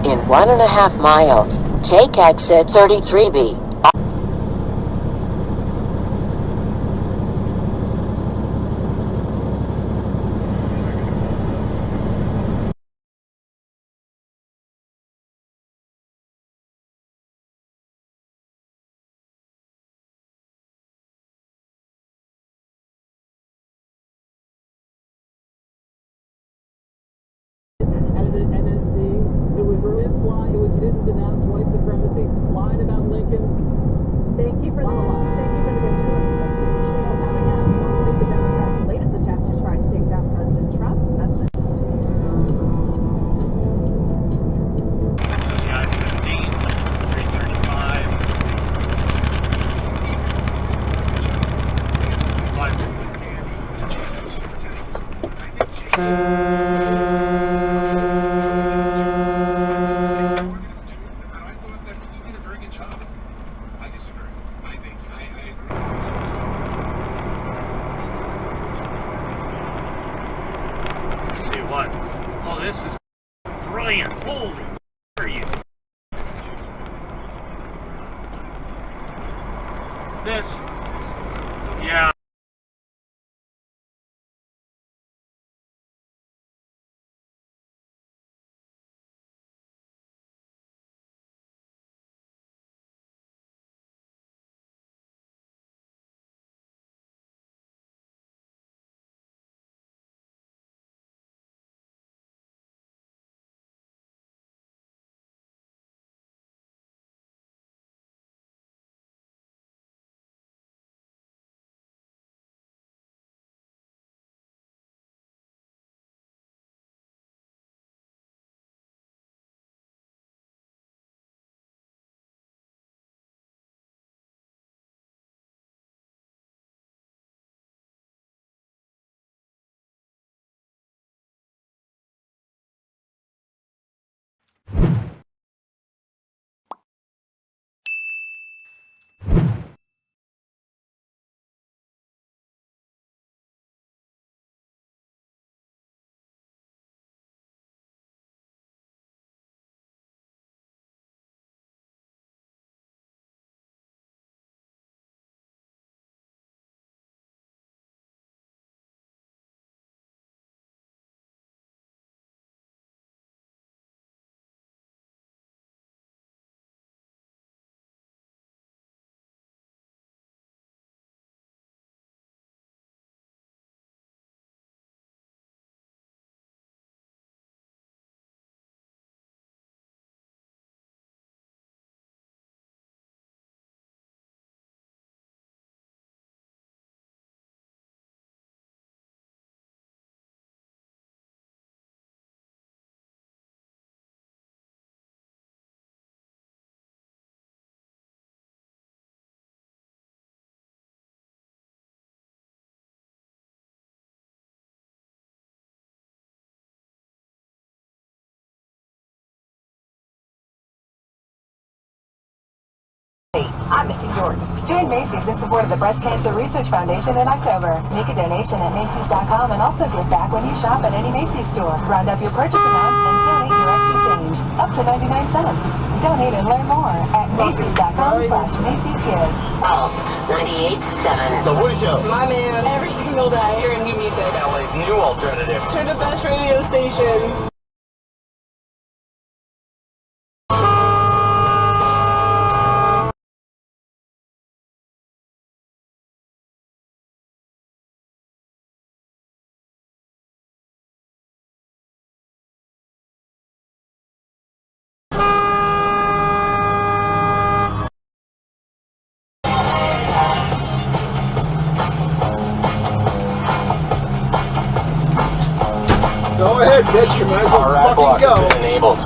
In 1.5 miles, take exit 33B. Which didn't denounce white supremacy, lied about Lincoln. Thank you for the visuals. Coming up, the Democrats' latest attempt to try to take down President Trump. That's next. I-15, 335. 5. Oh, this is brilliant. Holy are you? This, yeah. I'm Misty Jordan. Join Macy's in support of the Breast Cancer Research Foundation in October. Make a donation at Macy's.com and also give back when you shop at any Macy's store. Round up your purchase amount and donate your extra change, up to 99 cents. Donate and learn more at Macy's.com/Macy's Gives. 98.7. The Woody Show. My man, every single day, hearing new music. LA's new alternative. To the best radio station. Go ahead, bitch. You might as well fucking go. Has been enabled.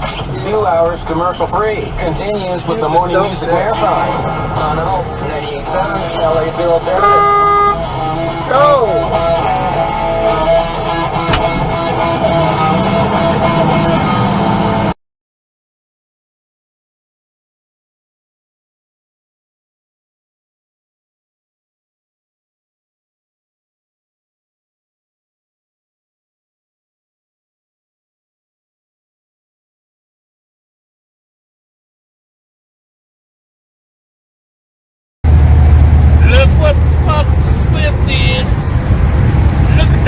2 hours commercial free. Continues with the morning music marathon. On Alt 98.7, LA's new alternative. Go!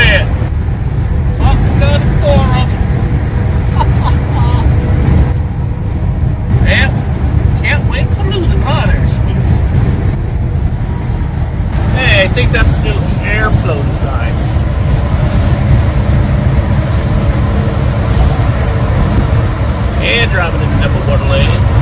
that. Lock another coral. Yeah, can't wait for losing hunters. Hey, I think that's the new airflow design. And driving in the number 1 lane.